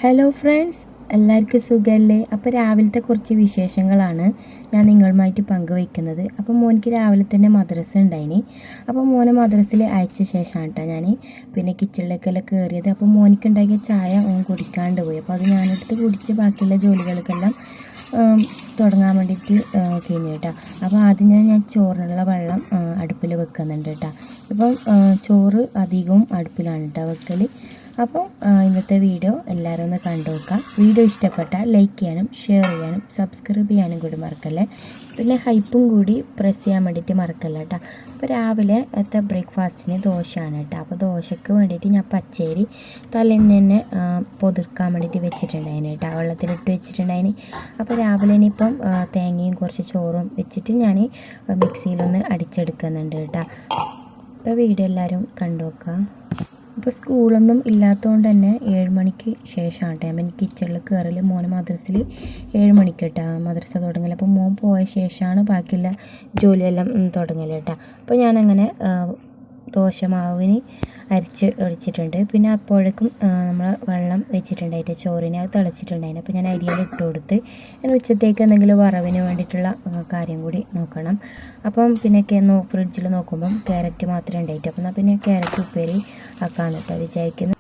Hello friends, എല്ലാവർക്കും സുഖമല്ലേ? അപ്പോൾ രാവിലത്തെ കുറച്ച് വിശേഷങ്ങളാണ് ഞാൻ നിങ്ങളുമായിട്ട് പങ്കുവയ്ക്കുന്നത്. അപ്പോൾ മോനിക്ക് രാവിലെ തന്നെ മദ്രസ ഉണ്ടായിനി. അപ്പോൾ മോനെ മദ്രസയിൽ അയച്ച ശേഷമാണ് കേട്ടോ ഞാൻ പിന്നെ കിച്ചണിലേക്കെല്ലാം കയറിയത്. അപ്പോൾ മോനിക്ക് ഉണ്ടാക്കിയ ചായ ഓൻ കുടിക്കാണ്ട് പോയി. അപ്പോൾ അത് ഞാനെടുത്ത് കുടിച്ച് ബാക്കിയുള്ള ജോലികൾക്കെല്ലാം തുടങ്ങാൻ വേണ്ടിയിട്ട് കഴിഞ്ഞു കേട്ടോ. അപ്പോൾ ആദ്യം ഞാൻ ചോറിനുള്ള വെള്ളം അടുപ്പിൽ വെക്കുന്നുണ്ട് കേട്ടോ. ഇപ്പം ചോറ് അധികവും അടുപ്പിലാണ് കേട്ടോ വെക്കൽ. അപ്പോൾ ഇന്നത്തെ വീഡിയോ എല്ലാവരും ഒന്ന് കണ്ടു നോക്കാം. വീഡിയോ ഇഷ്ടപ്പെട്ടാൽ ലൈക്ക് ചെയ്യാനും ഷെയർ ചെയ്യാനും സബ്സ്ക്രൈബ് ചെയ്യാനും കൂടി മറക്കല്ലേ. പിന്നെ ഹൈപ്പും കൂടി പ്രസ് ചെയ്യാൻ വേണ്ടിയിട്ട് മറക്കല്ല കേട്ടോ. അപ്പോൾ രാവിലത്തെ ബ്രേക്ക്ഫാസ്റ്റിന് ദോശയാണ് കേട്ടോ. അപ്പോൾ ദോശയ്ക്ക് വേണ്ടിയിട്ട് ഞാൻ പച്ചരി തലേന്ന് തന്നെ പൊതിർക്കാൻ വേണ്ടിയിട്ട് വെച്ചിട്ടുണ്ടായിന് കേട്ടോ, വെള്ളത്തിലിട്ട് വെച്ചിട്ടുണ്ടായിന്. അപ്പോൾ രാവിലെ ഇനിയിപ്പം തേങ്ങയും കുറച്ച് ചോറും വെച്ചിട്ട് ഞാൻ മിക്സിയിലൊന്ന് അടിച്ചെടുക്കുന്നുണ്ട് കേട്ടോ. അപ്പോൾ വീഡിയോ എല്ലാവരും കണ്ടു നോക്കുക. ഇപ്പോൾ സ്കൂളൊന്നും ഇല്ലാത്തതുകൊണ്ട് തന്നെ 7 മണിക്ക് ശേഷമാണ് കേട്ടോ ഞാൻ കിച്ചണിൽ കയറൽ. മോനെ മദ്രസയിൽ 7 മണിക്ക് കേട്ടോ മദ്രസ തുടങ്ങൽ. അപ്പോൾ മോൻ പോയ ശേഷമാണ് ബാക്കിയുള്ള ജോലിയെല്ലാം തുടങ്ങൽ കേട്ടോ. അപ്പോൾ ഞാനങ്ങനെ ദോശമാവിന് അരിച്ച് ഒഴിച്ചിട്ടുണ്ട്. പിന്നെ അപ്പോഴേക്കും നമ്മൾ വെള്ളം വെച്ചിട്ടുണ്ടായിട്ട് ചോറിന് അത് തിളച്ചിട്ടുണ്ടായിരുന്നു. അപ്പോൾ ഞാൻ അരിയെല്ലാം ഇട്ട് കൊടുത്ത് ഞാൻ ഉച്ചത്തേക്ക് എന്തെങ്കിലും വറവിന് വേണ്ടിയിട്ടുള്ള കാര്യം കൂടി നോക്കണം. അപ്പം പിന്നെ ഫ്രിഡ്ജിൽ നോക്കുമ്പം ക്യാരറ്റ് മാത്രമേ ഉണ്ടായിട്ട്. അപ്പം എന്നാൽ പിന്നെ ക്യാരറ്റ് ഉപ്പേരി ആക്കാമെന്ന് കേട്ടോ വിചാരിക്കുന്നു.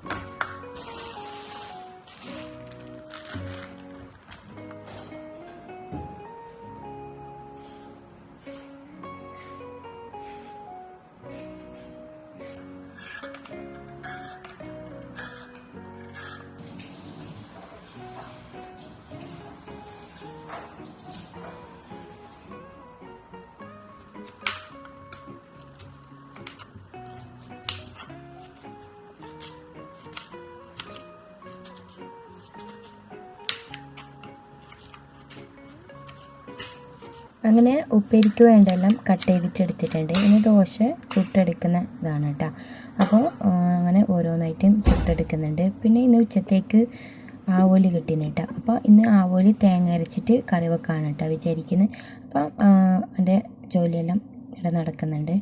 അങ്ങനെ ഉപ്പേരിക്ക് വേണ്ടെല്ലാം കട്ട് ചെയ്തിട്ടെടുത്തിട്ടുണ്ട്. ഇനി ദോശ ചുട്ടെടുക്കുന്ന ഇതാണ് കേട്ടോ. അപ്പോൾ അങ്ങനെ ഓരോന്നായിട്ടും ചുട്ടെടുക്കുന്നുണ്ട്. പിന്നെ ഇന്ന് ഉച്ചത്തേക്ക് ആവോലി കിട്ടീന് കേട്ടോ. അപ്പോൾ ഇന്ന് ആവോലി തേങ്ങ അരച്ചിട്ട് കറി വെക്കാണ് കേട്ടോ വിചാരിക്കുന്നത്. അപ്പം എൻ്റെ ജോലിയെല്ലാം ഇവിടെ നടക്കുന്നുണ്ട്.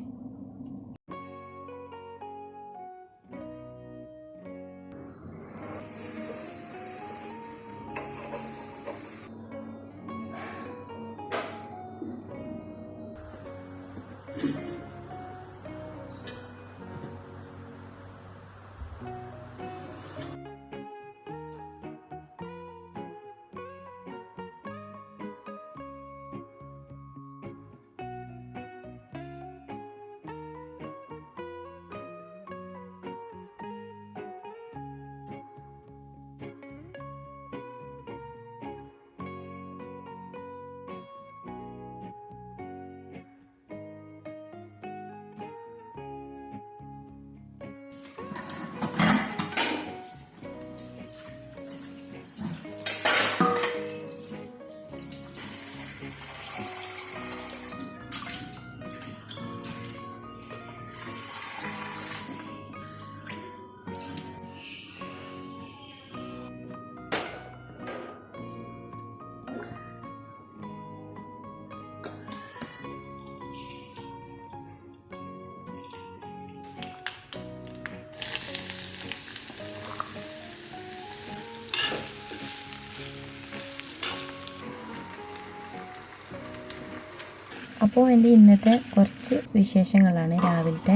അപ്പോൾ എൻ്റെ ഇന്നത്തെ കുറച്ച് വിശേഷങ്ങളാണ്, രാവിലത്തെ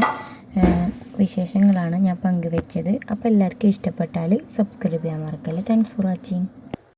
വിശേഷങ്ങളാണ് ഞാൻ പങ്കുവെച്ചത്. അപ്പോൾ എല്ലാവർക്കും ഇഷ്ടപ്പെട്ടാൽ സബ്സ്ക്രൈബ് ചെയ്യാൻ മറക്കല്ലേ. Thanks for watching.